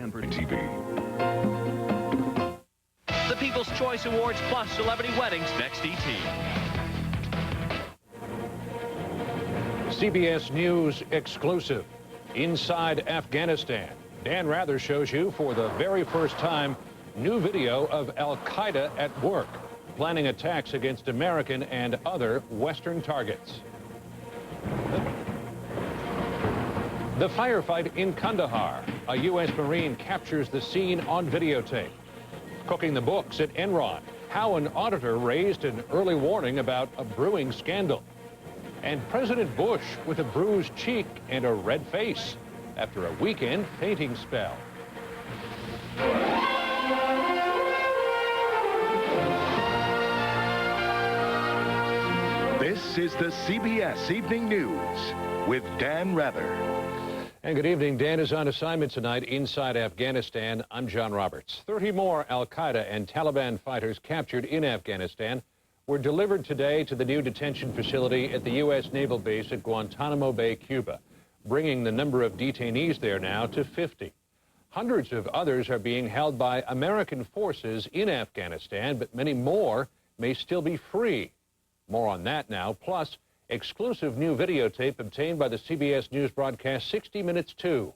TV. The People's Choice Awards plus Celebrity Weddings next ET. CBS News exclusive. Inside Afghanistan. Dan Rather shows you for the very first time new video of Al-Qaeda at work, planning attacks against American and other Western targets. The firefight in Kandahar. A U.S. Marine captures the scene on videotape. Cooking the books at Enron. How an auditor raised an early warning about a brewing scandal. And President Bush with a bruised cheek and a red face after a weekend painting spell. This is the CBS Evening News with Dan Rather. And good evening. Dan is on assignment tonight inside Afghanistan. I'm John Roberts. 30 more Al-Qaeda and Taliban fighters captured in Afghanistan were delivered today to the new detention facility at the U.S. Naval Base at Guantanamo Bay, Cuba, bringing the number of detainees there now to 50. Hundreds of others are being held by American forces in Afghanistan, but many more may still be free. More on that now, plus exclusive new videotape obtained by the CBS News broadcast 60 Minutes 2.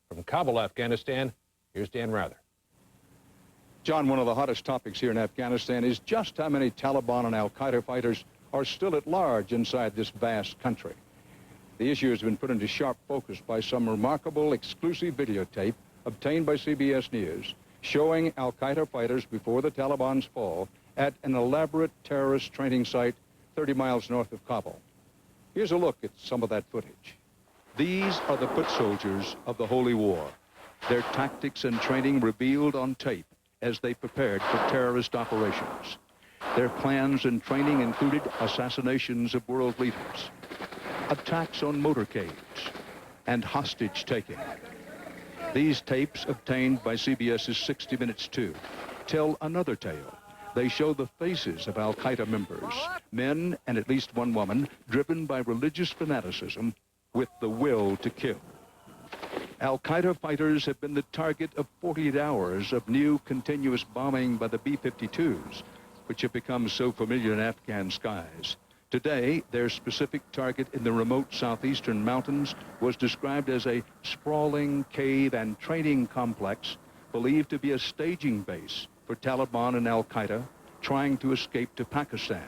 From Kabul, Afghanistan, here's Dan Rather. John, one of the hottest topics here in Afghanistan is just how many Taliban and Al-Qaeda fighters are still at large inside this vast country. The issue has been put into sharp focus by some remarkable exclusive videotape obtained by CBS News showing Al-Qaeda fighters before the Taliban's fall at an elaborate terrorist training site 30 miles north of Kabul. Here's a look at some of that footage. These are the foot soldiers of the Holy War. Their tactics and training revealed on tape as they prepared for terrorist operations. Their plans and training included assassinations of world leaders, attacks on motorcades, and hostage-taking. These tapes, obtained by CBS's 60 Minutes 2, tell another tale. They show the faces of Al-Qaeda members, men and at least one woman, driven by religious fanaticism with the will to kill. Al-Qaeda fighters have been the target of 48 hours of new continuous bombing by the B-52s, which have become so familiar in Afghan skies. Today, their specific target in the remote southeastern mountains was described as a sprawling cave and training complex believed to be a staging base for Taliban and Al-Qaeda trying to escape to Pakistan.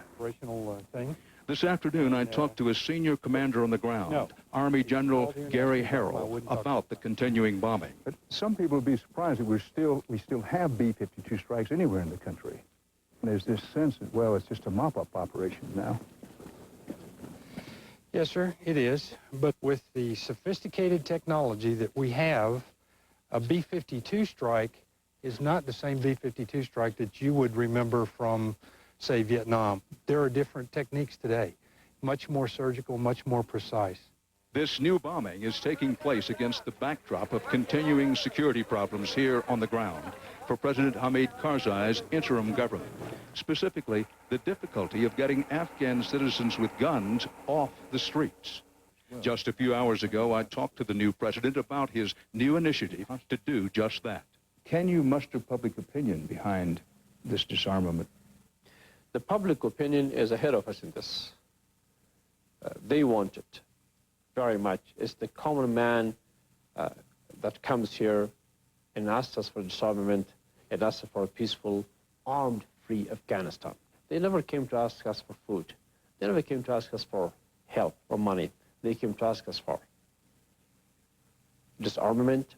Thing. This afternoon, I talked to a senior commander on the ground, Army General Gary Harrell, about the continuing bombing. But some people would be surprised that we still have B-52 strikes anywhere in the country. And there's this sense that, well, it's just a mop-up operation now. Yes, sir, it is. But with the sophisticated technology that we have, a B-52 strike is not the same B-52 strike that you would remember from, say, Vietnam. There are different techniques today, much more surgical, much more precise. This new bombing is taking place against the backdrop of continuing security problems here on the ground for President Hamid Karzai's interim government, specifically the difficulty of getting Afghan citizens with guns off the streets. Just a few hours ago, I talked to the new president about his new initiative to do just that. Can you muster public opinion behind this disarmament? The public opinion is ahead of us in this. They want it very much. It's the common man that comes here and asks us for disarmament and asks for a peaceful, armed, free Afghanistan. They never came to ask us for food. They never came to ask us for help or money. They came to ask us for disarmament.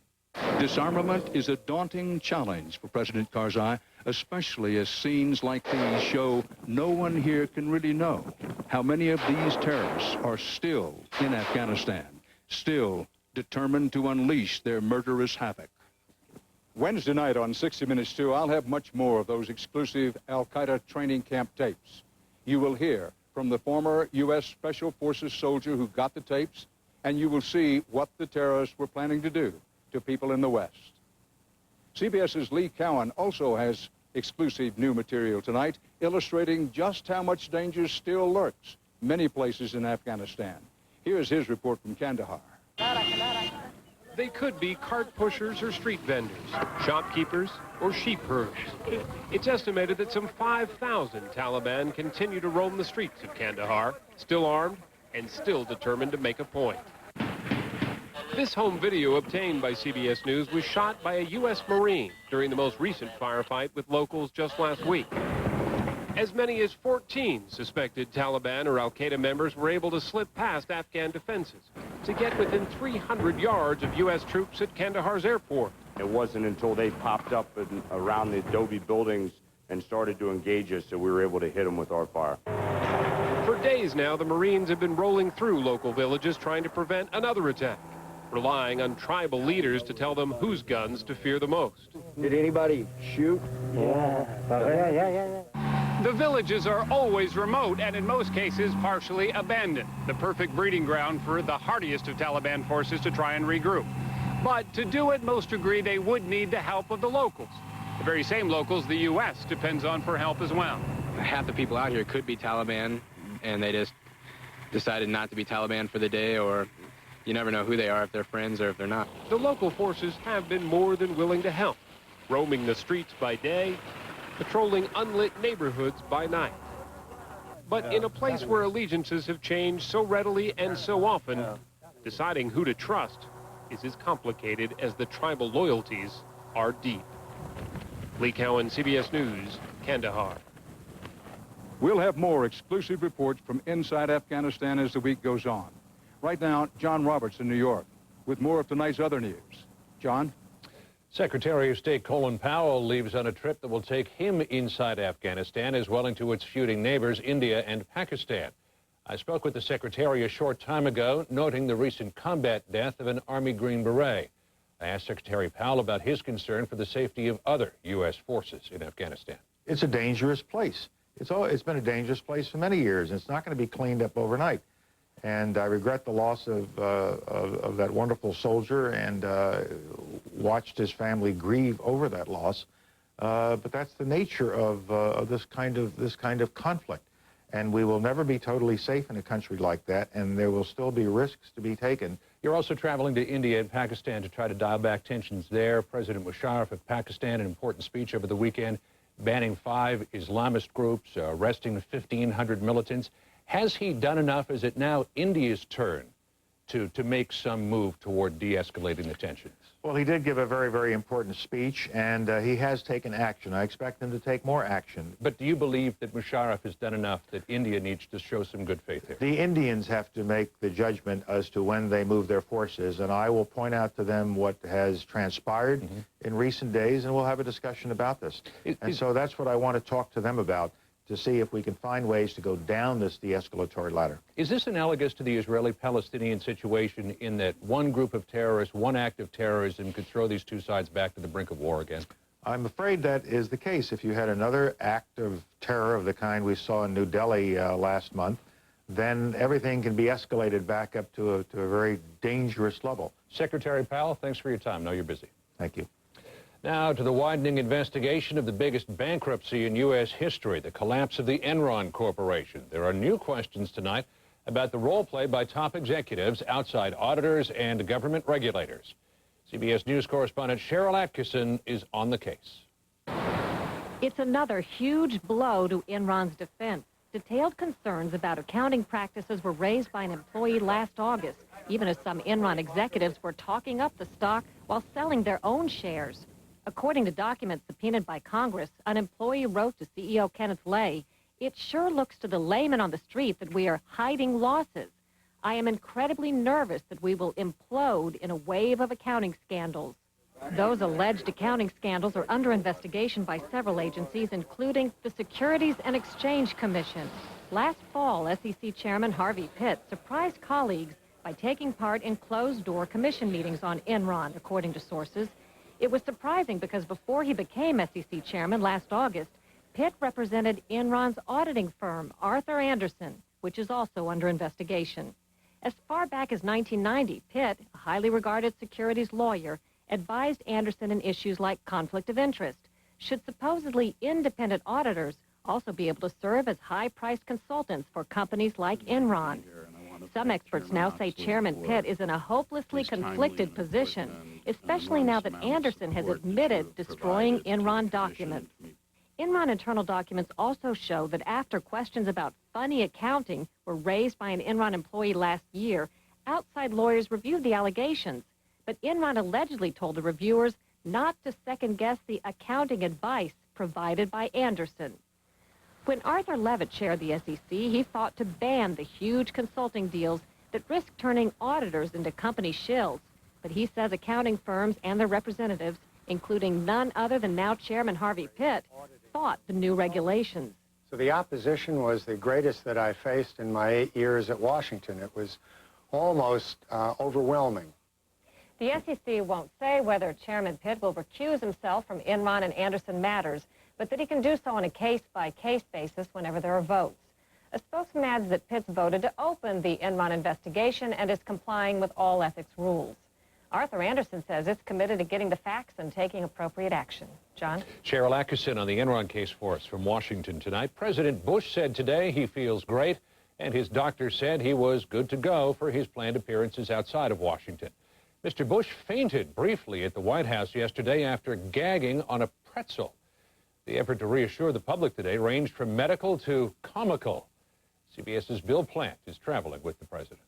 Disarmament is a daunting challenge for President Karzai, especially as scenes like these show no one here can really know how many of these terrorists are still in Afghanistan, still determined to unleash their murderous havoc. Wednesday night on 60 Minutes 2, I'll have much more of those exclusive Al-Qaeda training camp tapes. You will hear from the former U.S. Special Forces soldier who got the tapes, and you will see what the terrorists were planning to do to people in the West. CBS's Lee Cowan also has exclusive new material tonight, illustrating just how much danger still lurks many places in Afghanistan. Here's his report from Kandahar. They could be cart pushers or street vendors, shopkeepers or sheep herders. It's estimated that some 5,000 Taliban continue to roam the streets of Kandahar, still armed and still determined to make a point. This home video obtained by CBS News was shot by a U.S. Marine during the most recent firefight with locals just last week. As many as 14 suspected Taliban or al-Qaeda members were able to slip past Afghan defenses to get within 300 yards of U.S. troops at Kandahar's airport. It wasn't until they popped up around the adobe buildings and started to engage us that we were able to hit them with our fire. For days now, the Marines have been rolling through local villages trying to prevent another attack, relying on tribal leaders to tell them whose guns to fear the most. Did anybody shoot? Yeah. The villages are always remote and in most cases partially abandoned, the perfect breeding ground for the hardiest of Taliban forces to try and regroup. But to do it, most agree they would need the help of the locals, the very same locals the U.S. depends on for help as well. Half the people out here could be Taliban, and they just decided not to be Taliban for the day, or you never know who they are, if they're friends or if they're not. The local forces have been more than willing to help, roaming the streets by day, patrolling unlit neighborhoods by night. But in a place where allegiances have changed so readily and so often, deciding who to trust is as complicated as the tribal loyalties are deep. Lee Cowan, CBS News, Kandahar. We'll have more exclusive reports from inside Afghanistan as the week goes on. Right now, John Roberts in New York with more of tonight's other news. John? Secretary of State Colin Powell leaves on a trip that will take him inside Afghanistan as well into its feuding neighbors, India and Pakistan. I spoke with the Secretary a short time ago, noting the recent combat death of an Army Green Beret. I asked Secretary Powell about his concern for the safety of other U.S. forces in Afghanistan. It's a dangerous place. It's been a dangerous place for many years, and it's not going to be cleaned up overnight. And I regret the loss of that wonderful soldier, and watched his family grieve over that loss. But that's the nature of this kind of conflict. And we will never be totally safe in a country like that, and there will still be risks to be taken. You're also traveling to India and Pakistan to try to dial back tensions there. President Musharraf of Pakistan, an important speech over the weekend, banning 5 Islamist groups, arresting 1,500 militants. Has he done enough? Is it now India's turn to make some move toward de-escalating the tensions? Well, he did give a very, very important speech, and he has taken action. I expect him to take more action. But do you believe that Musharraf has done enough, that India needs to show some good faith here? The Indians have to make the judgment as to when they move their forces, and I will point out to them what has transpired in recent days, and we'll have a discussion about this. So that's what I want to talk to them about, to see if we can find ways to go down this de-escalatory ladder. Is this analogous to the Israeli-Palestinian situation in that one group of terrorists, one act of terrorism could throw these two sides back to the brink of war again? I'm afraid that is the case. If you had another act of terror of the kind we saw in New Delhi last month, then everything can be escalated back up to a very dangerous level. Secretary Powell, thanks for your time. I know you're busy. Thank you. Now to the widening investigation of the biggest bankruptcy in U.S. history, the collapse of the Enron Corporation. There are new questions tonight about the role played by top executives, outside auditors, and government regulators. CBS News correspondent Cheryl Atkinson is on the case. It's another huge blow to Enron's defense. Detailed concerns about accounting practices were raised by an employee last August, even as some Enron executives were talking up the stock while selling their own shares. According to documents subpoenaed by Congress, an employee wrote to CEO Kenneth Lay, "It sure looks to the layman on the street that we are hiding losses. I am incredibly nervous that we will implode in a wave of accounting scandals." Those alleged accounting scandals are under investigation by several agencies, including the Securities and Exchange Commission. Last fall, SEC Chairman Harvey Pitt surprised colleagues by taking part in closed-door commission meetings on Enron, according to sources. It was surprising because before he became SEC chairman last August, Pitt represented Enron's auditing firm, Arthur Andersen, which is also under investigation. As far back as 1990, Pitt, a highly regarded securities lawyer, advised Andersen in issues like conflict of interest. Should supposedly independent auditors also be able to serve as high-priced consultants for companies like Enron? Some experts now say Chairman Pitt is in a hopelessly conflicted position, especially now that Anderson has admitted destroying Enron documents. Enron internal documents also show that after questions about funny accounting were raised by an Enron employee last year, outside lawyers reviewed the allegations. But Enron allegedly told the reviewers not to second-guess the accounting advice provided by Anderson. When Arthur Levitt chaired the SEC, he fought to ban the huge consulting deals that risk turning auditors into company shills. But he says accounting firms and their representatives, including none other than now Chairman Harvey Pitt, fought the new regulations. So the opposition was the greatest that I faced in my 8 years at Washington. It was almost overwhelming. The SEC won't say whether Chairman Pitt will recuse himself from Enron and Anderson matters, but that he can do so on a case-by-case basis whenever there are votes. A spokesman adds that Pitt's voted to open the Enron investigation and is complying with all ethics rules. Arthur Anderson says it's committed to getting the facts and taking appropriate action. John? Cheryl Atkinson on the Enron case for us from Washington tonight. President Bush said today he feels great, and his doctor said he was good to go for his planned appearances outside of Washington. Mr. Bush fainted briefly at the White House yesterday after gagging on a pretzel. The effort to reassure the public today ranged from medical to comical. CBS's Bill Plant is traveling with the president.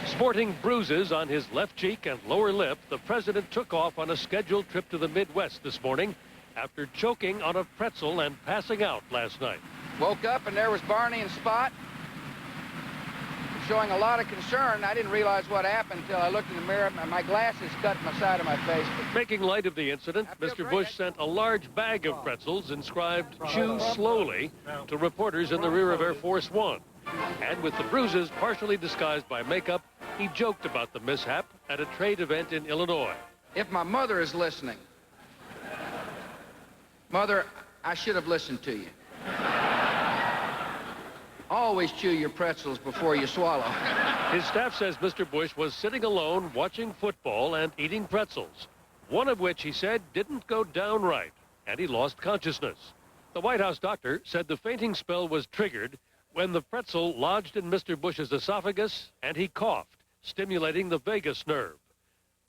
Sporting bruises on his left cheek and lower lip, the president took off on a scheduled trip to the Midwest this morning after choking on a pretzel and passing out last night. Woke up and there was Barney and Spot showing a lot of concern. I didn't realize what happened until I looked in the mirror. My glasses cut my side of my face. Making light of the incident, Mr. Bush sent a large bag of pretzels inscribed "Chew Slowly" to reporters in the rear of Air Force One. And with the bruises partially disguised by makeup, he joked about the mishap at a trade event in Illinois. If my mother is listening, Mother, I should have listened to you. Always chew your pretzels before you swallow. His staff says Mr. Bush was sitting alone watching football and eating pretzels, one of which he said didn't go down right, and he lost consciousness. The White House doctor said the fainting spell was triggered when the pretzel lodged in Mr. Bush's esophagus and he coughed, stimulating the vagus nerve.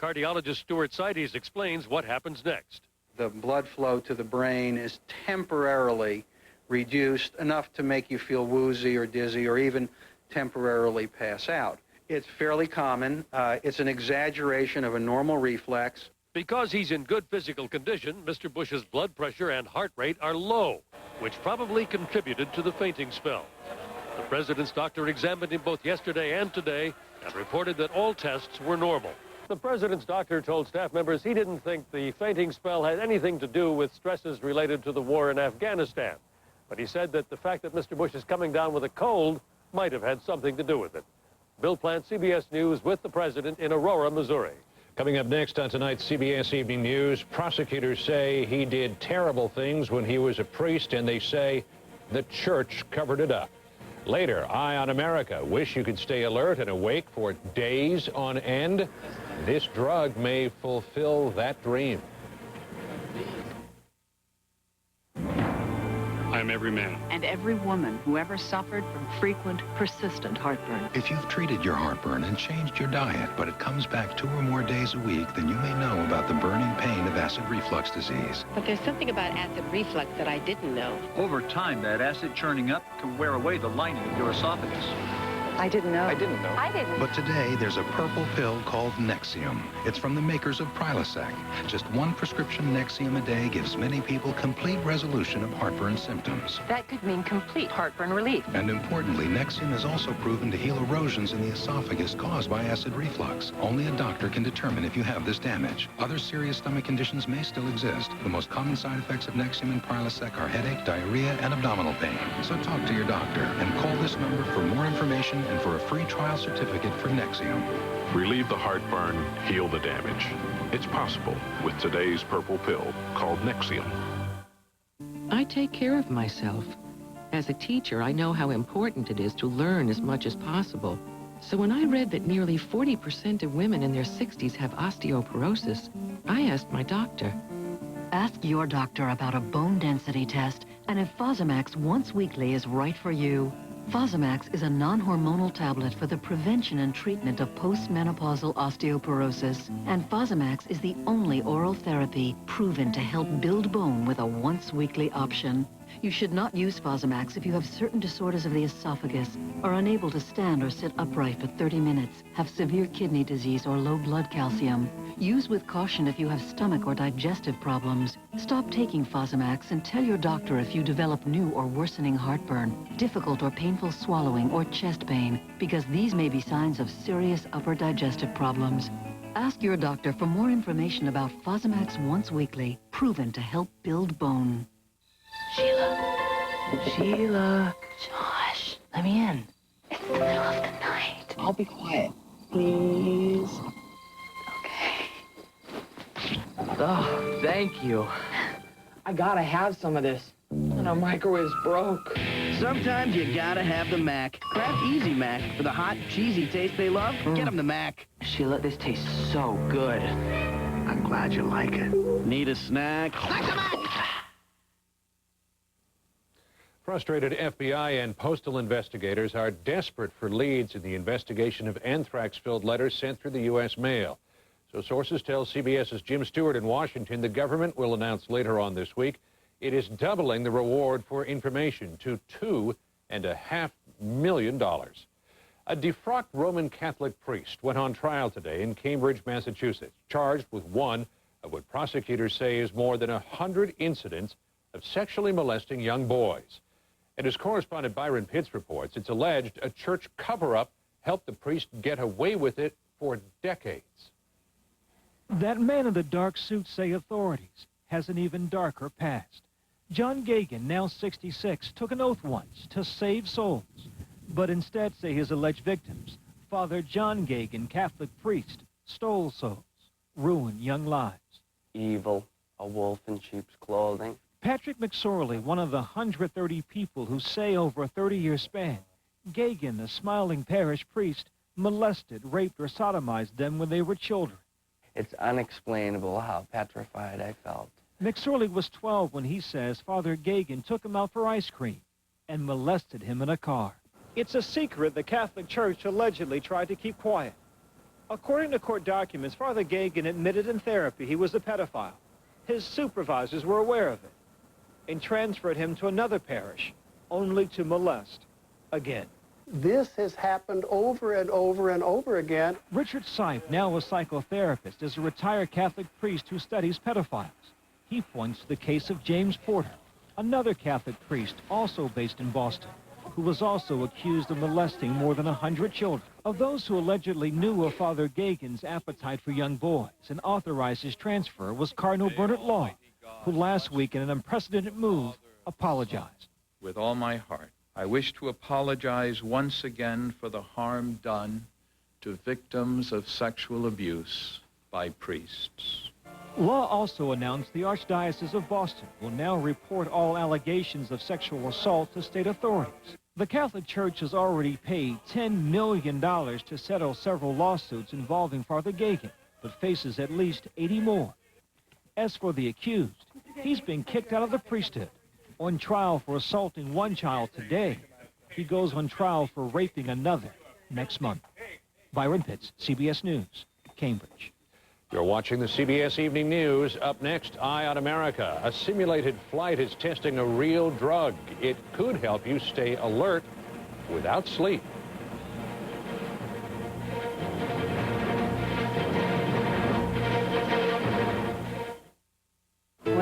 Cardiologist Stuart Seides explains what happens next. The blood flow to the brain is temporarily reduced enough to make you feel woozy or dizzy or even temporarily pass out. It's fairly common. It's an exaggeration of a normal reflex. Because he's in good physical condition, Mr. Bush's blood pressure and heart rate are low, which probably contributed to the fainting spell. The president's doctor examined him both yesterday and today and reported that all tests were normal. The president's doctor told staff members he didn't think the fainting spell had anything to do with stresses related to the war in Afghanistan. But he said that the fact that Mr. Bush is coming down with a cold might have had something to do with it. Bill Plant, CBS News, with the president in Aurora, Missouri. Coming up next on tonight's CBS Evening News, prosecutors say he did terrible things when he was a priest, and they say the church covered it up. Later, Eye on America. Wish you could stay alert and awake for days on end? This drug may fulfill that dream. I'm every man. And every woman who ever suffered from frequent, persistent heartburn. If you've treated your heartburn and changed your diet, but it comes back 2 or more days a week, then you may know about the burning pain of acid reflux disease. But there's something about acid reflux that I didn't know. Over time, that acid churning up can wear away the lining of your esophagus. I didn't know. I didn't know. I didn't. But today, there's a purple pill called Nexium. It's from the makers of Prilosec. Just 1 prescription Nexium a day gives many people complete resolution of heartburn symptoms. That could mean complete heartburn relief. And importantly, Nexium is also proven to heal erosions in the esophagus caused by acid reflux. Only a doctor can determine if you have this damage. Other serious stomach conditions may still exist. The most common side effects of Nexium and Prilosec are headache, diarrhea, and abdominal pain. So talk to your doctor and call this number for more information and for a free trial certificate for Nexium. Relieve the heartburn, heal the damage. It's possible with today's purple pill called Nexium. I take care of myself. As a teacher, I know how important it is to learn as much as possible. So when I read that nearly 40% of women in their 60s have osteoporosis, I asked my doctor. Ask your doctor about a bone density test and if Fosamax once weekly is right for you. Fosamax is a non-hormonal tablet for the prevention and treatment of postmenopausal osteoporosis. And Fosamax is the only oral therapy proven to help build bone with a once-weekly option. You should not use Fosamax if you have certain disorders of the esophagus, are unable to stand or sit upright for 30 minutes, have severe kidney disease or low blood calcium. Use with caution if you have stomach or digestive problems. Stop taking Fosamax and tell your doctor if you develop new or worsening heartburn, difficult or painful swallowing, or chest pain, because these may be signs of serious upper digestive problems. Ask your doctor for more information about Fosamax once weekly, proven to help build bone. Sheila. Josh, let me in. It's the middle of the night. I'll be quiet. Please. Okay. Oh, thank you. I gotta have some of this. And our microwave's broke. Sometimes you gotta have the Mac. Kraft Easy Mac. For the hot, cheesy taste they love, get them the Mac. Sheila, this tastes so good. I'm glad you like it. Need a snack? Frustrated FBI and postal investigators are desperate for leads in the investigation of anthrax-filled letters sent through the U.S. mail. So sources tell CBS's Jim Stewart in Washington the government will announce later on this week it is doubling the reward for information to $2.5 million. A defrocked Roman Catholic priest went on trial today in Cambridge, Massachusetts, charged with one of what prosecutors say is more than 100 incidents of sexually molesting young boys. And as correspondent Byron Pitts reports, it's alleged a church cover-up helped the priest get away with it for decades. That man in the dark suit, say authorities, has an even darker past. John Gagan, now 66, took an oath once to save souls, but instead, say his alleged victims, Father John Gagan, Catholic priest, stole souls, ruined young lives. Evil, a wolf in sheep's clothing. Patrick McSorley, one of the 130 people who say over a 30-year span, Gagan, the smiling parish priest, molested, raped, or sodomized them when they were children. It's unexplainable how petrified I felt. McSorley was 12 when he says Father Gagan took him out for ice cream and molested him in a car. It's a secret the Catholic Church allegedly tried to keep quiet. According to court documents, Father Gagan admitted in therapy he was a pedophile. His supervisors were aware of it and transferred him to another parish, only to molest again. This has happened over and over and over again. Richard Seif, now a psychotherapist, is a retired Catholic priest who studies pedophiles. He points to the case of James Porter, another Catholic priest also based in Boston, who was also accused of molesting more than 100 children. Of those who allegedly knew of Father Gagan's appetite for young boys and authorized his transfer was Cardinal Bernard Law, who last week in an unprecedented move apologized. With all my heart, I wish to apologize once again for the harm done to victims of sexual abuse by priests. Law also announced the Archdiocese of Boston will now report all allegations of sexual assault to state authorities. The Catholic Church has already paid $10 million to settle several lawsuits involving Father Gagan, but faces at least 80 more. As for the accused, he's been kicked out of the priesthood. On trial for assaulting one child today, he goes on trial for raping another next month. Byron Pitts, CBS News, Cambridge. You're watching the CBS Evening News. Up next, Eye on America. A simulated flight is testing a real drug. It could help you stay alert without sleep.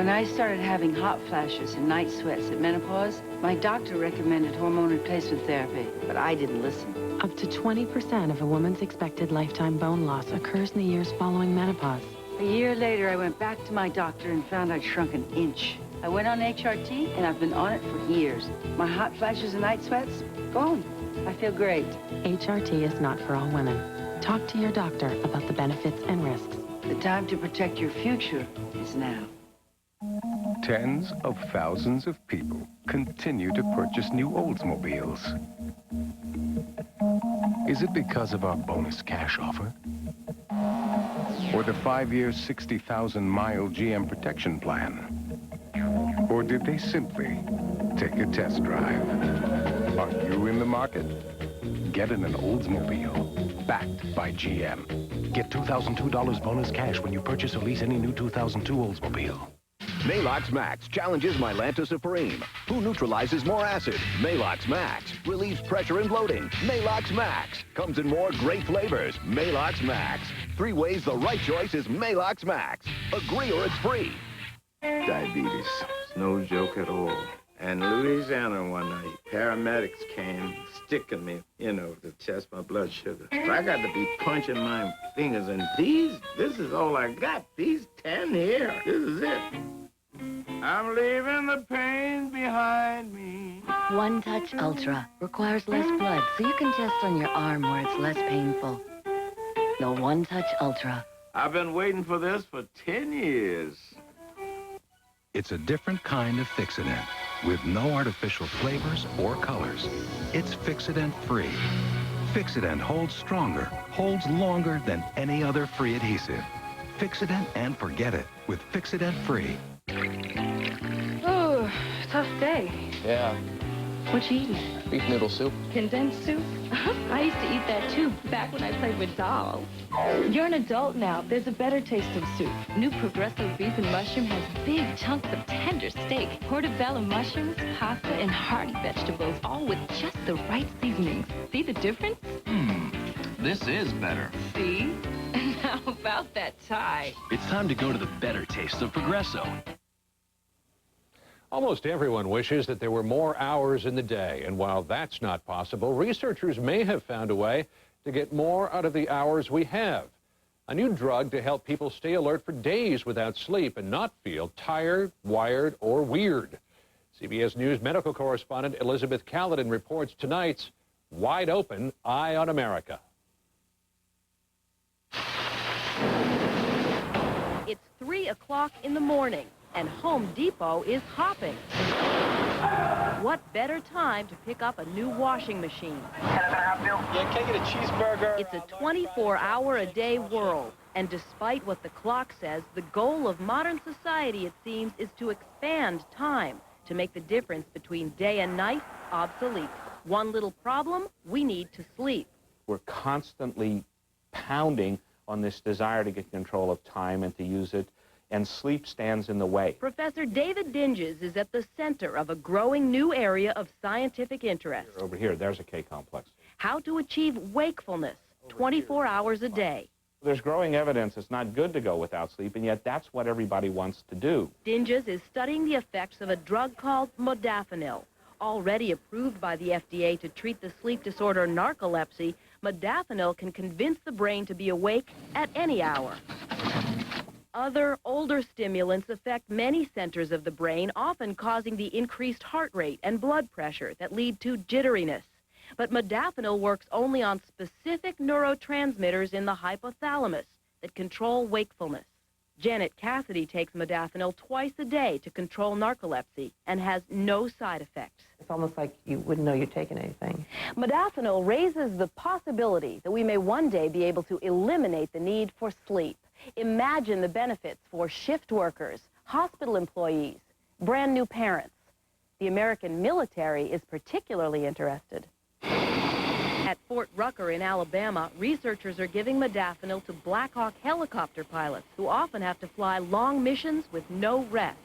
When I started having hot flashes and night sweats at menopause, my doctor recommended hormone replacement therapy, but I didn't listen. Up to 20% of a woman's expected lifetime bone loss occurs in the years following menopause. A year later, I went back to my doctor and found I'd shrunk an inch. I went on HRT, and I've been on it for years. My hot flashes and night sweats, gone. I feel great. HRT is not for all women. Talk to your doctor about the benefits and risks. The time to protect your future is now. Tens of thousands of people continue to purchase new Oldsmobiles. Is it because of our bonus cash offer? Or the 5-year, 60,000-mile GM protection plan? Or did they simply take a test drive? Are you in the market? Get in an Oldsmobile, backed by GM. Get $2,002 bonus cash when you purchase or lease any new 2002 Oldsmobile. Maalox Max challenges Mylanta Supreme. Who neutralizes more acid? Maalox Max. Relieves pressure and bloating. Maalox Max. Comes in more great flavors. Maalox Max. 3 ways the right choice is Maalox Max. Agree or it's free. Diabetes. It's no joke at all. And Louisiana one night, paramedics came sticking me, to test my blood sugar. So I got to be punching my fingers, and this is all I got. These 10 here, this is it. I'm leaving the pain behind me. One Touch Ultra requires less blood, so you can test on your arm where it's less painful. The One Touch Ultra. I've been waiting for this for 10 years. It's a different kind of Fixodent with no artificial flavors or colors. It's Fixodent-free. Fixodent holds stronger, holds longer than any other free adhesive. Fixodent and forget it with Fixodent-free. Oh, tough day. Yeah. What you eating? Beef noodle soup. Condensed soup? I used to eat that too, back when I played with dolls. You're an adult now. There's a better taste of soup. New Progresso Beef and Mushroom has big chunks of tender steak, portobello mushrooms, pasta, and hearty vegetables, all with just the right seasonings. See the difference? This is better. See? And how about that tie? It's time to go to the better taste of Progresso. Almost everyone wishes that there were more hours in the day, and while that's not possible, researchers may have found a way to get more out of the hours we have. A new drug to help people stay alert for days without sleep and not feel tired, wired, or weird. CBS News medical correspondent Elizabeth Caledon reports tonight's Wide Open Eye on America. It's 3 o'clock in the morning, and Home Depot is hopping. What better time to pick up a new washing machine? Yeah, can I get a cheeseburger? It's a 24-hour-a-day world, and despite what the clock says, the goal of modern society, it seems, is to expand time to make the difference between day and night obsolete. One little problem, we need to sleep. We're constantly pounding on this desire to get control of time and to use it, and sleep stands in the way. Professor David Dinges is at the center of a growing new area of scientific interest. Over here, there's a K-complex. How to achieve wakefulness 24 hours a day. There's growing evidence it's not good to go without sleep, and yet that's what everybody wants to do. Dinges is studying the effects of a drug called modafinil. Already approved by the FDA to treat the sleep disorder narcolepsy, modafinil can convince the brain to be awake at any hour. Other, older stimulants affect many centers of the brain, often causing the increased heart rate and blood pressure that lead to jitteriness. But modafinil works only on specific neurotransmitters in the hypothalamus that control wakefulness. Janet Cassidy takes modafinil twice a day to control narcolepsy and has no side effects. It's almost like you wouldn't know you're taking anything. Modafinil raises the possibility that we may one day be able to eliminate the need for sleep. Imagine the benefits for shift workers, hospital employees, brand new parents. The American military is particularly interested. At Fort Rucker in Alabama, researchers are giving modafinil to Black Hawk helicopter pilots who often have to fly long missions with no rest.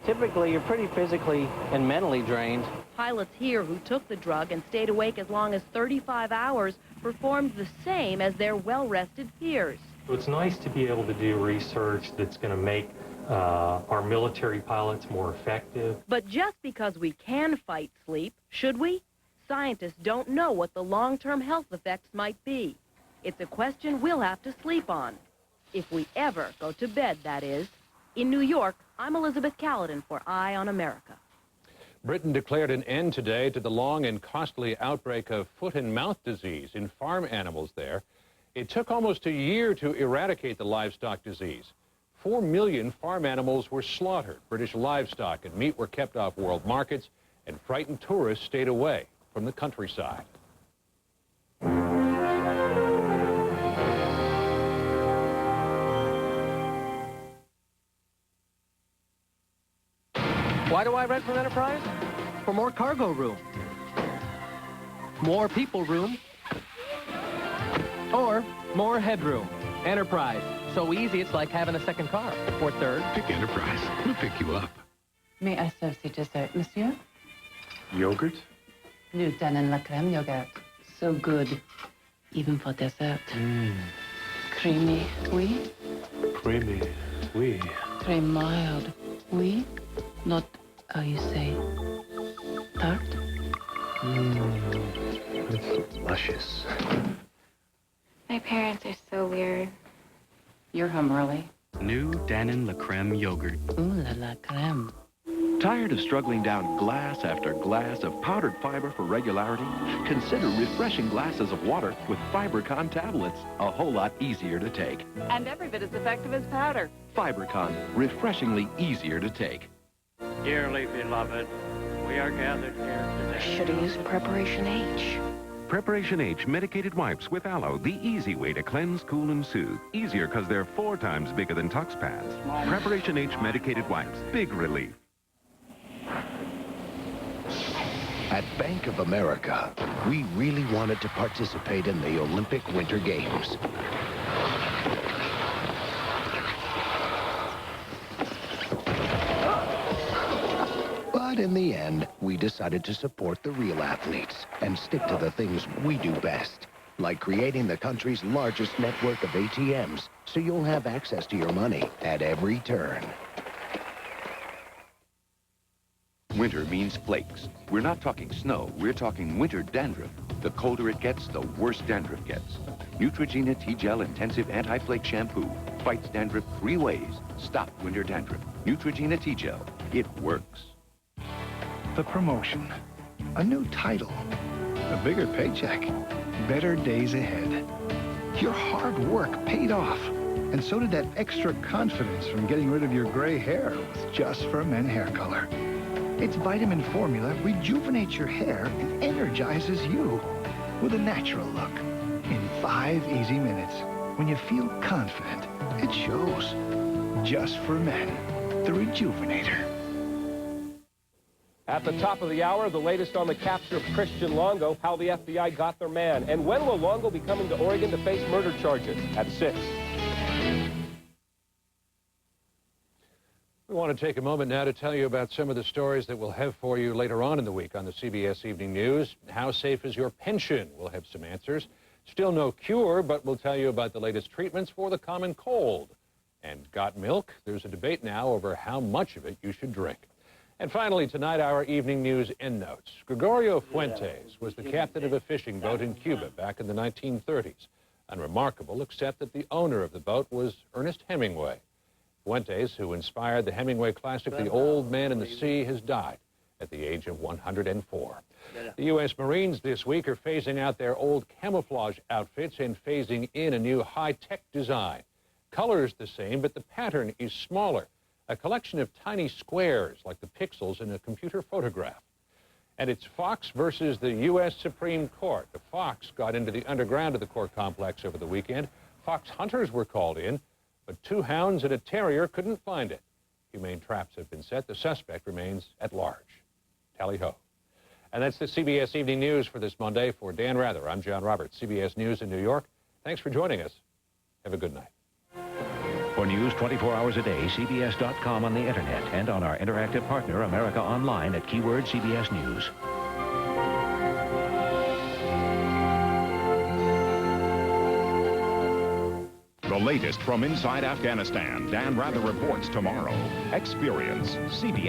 Typically, you're pretty physically and mentally drained. Pilots here who took the drug and stayed awake as long as 35 hours performed the same as their well-rested peers. So it's nice to be able to do research that's going to make our military pilots more effective. But just because we can fight sleep, should we? Scientists don't know what the long-term health effects might be. It's a question we'll have to sleep on. If we ever go to bed, that is. In New York, I'm Elizabeth Caledon for Eye on America. Britain declared an end today to the long and costly outbreak of foot and mouth disease in farm animals there. It took almost a year to eradicate the livestock disease. 4 million farm animals were slaughtered. British livestock and meat were kept off world markets, and frightened tourists stayed away from the countryside. Why do I rent from Enterprise? For more cargo room. more people room, or more headroom. Enterprise. So easy, it's like having a second car. Or third. Pick Enterprise. We'll pick you up. May I serve the dessert, monsieur? Yogurt? New Dannon La Crème yogurt. So good, even for dessert. Creamy, oui. Creamy, oui. Très mild, oui. Not how you say, tart. It's luscious. My parents are so weird. You're home early. New Dannon La Crème yogurt. Ooh la la crème. Tired of struggling down glass after glass of powdered fiber for regularity? Consider refreshing glasses of water with FiberCon tablets. A whole lot easier to take. And every bit as effective as powder. FiberCon, refreshingly easier to take. Dearly beloved, we are gathered here today. Should have used Preparation H. Preparation H medicated wipes with aloe, the easy way to cleanse, cool, and soothe. Easier because they're 4 times bigger than Tux pads. Preparation H medicated wipes, big relief. At Bank of America, we really wanted to participate in the Olympic Winter Games. But in the end, we decided to support the real athletes and stick to the things we do best, like creating the country's largest network of ATMs, so you'll have access to your money at every turn. Winter means flakes. We're not talking snow, we're talking winter dandruff. The colder it gets, the worse dandruff gets. Neutrogena T-Gel Intensive Anti-Flake Shampoo fights dandruff 3 ways. Stop winter dandruff. Neutrogena T-Gel. It works. The promotion. A new title. A bigger paycheck. Better days ahead. Your hard work paid off. And so did that extra confidence from getting rid of your gray hair with Just for Men hair color. Its vitamin formula rejuvenates your hair and energizes you with a natural look in 5 easy minutes. When you feel confident, it shows. Just for Men, the Rejuvenator. At the top of the hour, the latest on the capture of Christian Longo, how the FBI got their man, and when will Longo be coming to Oregon to face murder charges? At 6. We want to take a moment now to tell you about some of the stories that we'll have for you later on in the week on the CBS Evening News. How safe is your pension? We'll have some answers. Still no cure, but we'll tell you about the latest treatments for the common cold. And got milk? There's a debate now over how much of it you should drink. And finally, tonight, our evening news endnotes. Gregorio Fuentes was the captain of a fishing boat in Cuba back in the 1930s. Unremarkable, except that the owner of the boat was Ernest Hemingway. Fuentes, who inspired the Hemingway classic The Old Man in the Sea, has died at the age of 104. The U.S. Marines this week are phasing out their old camouflage outfits and phasing in a new high-tech design. Color's the same, but the pattern is smaller. A collection of tiny squares like the pixels in a computer photograph. And it's Fox versus the U.S. Supreme Court. The Fox got into the underground of the court complex over the weekend. Fox hunters were called in, but 2 hounds and a terrier couldn't find it. Humane traps have been set. The suspect remains at large. Tally-ho. And that's the CBS Evening News for this Monday. For Dan Rather, I'm John Roberts, CBS News in New York. Thanks for joining us. Have a good night. For news 24 hours a day, CBS.com on the Internet and on our interactive partner, America Online at keyword CBS News. The latest from inside Afghanistan. Dan Rather reports tomorrow. Experience CBS.